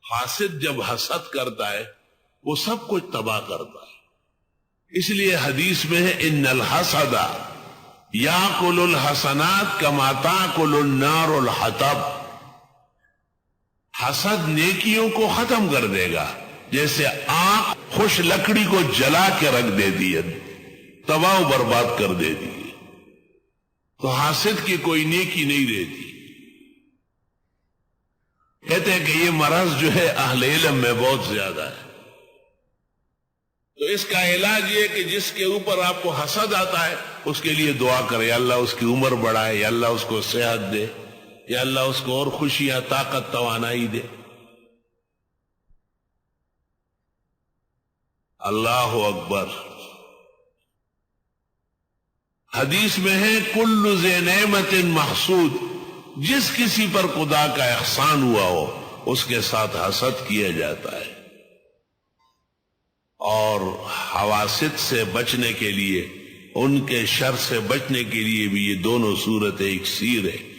حاسد جب حسد کرتا ہے وہ سب کچھ تباہ کرتا ہے. اس لیے حدیث میں ہے ان الحسد یاکل الحسنات کما تاکل النار الحطب. حسد نیکیوں کو ختم کر دے گا جیسے آگ خوش لکڑی کو جلا کے رکھ دیتی ہے، تباہ و برباد کر دیتی ہے. تو حاسد کی کوئی نیکی نہیں رہتی. کہتے ہیں کہ یہ مرض جو ہے اہل علم میں بہت زیادہ ہے. تو اس کا علاج یہ کہ جس کے اوپر آپ کو حسد آتا ہے اس کے لیے دعا کرے، یا اللہ اس کی عمر بڑھائے، یا اللہ اس کو صحت دے، یا اللہ اس کو اور خوشیاں، طاقت، توانائی دے. اللہ اکبر. حدیث میں ہے کل ذی نعمت محسود، جس کسی پر خدا کا احسان ہوا ہو اس کے ساتھ حسد کیا جاتا ہے. اور حواسد سے بچنے کے لیے، ان کے شر سے بچنے کے لیے بھی یہ دونوں صورتیں ایک سیر ہے.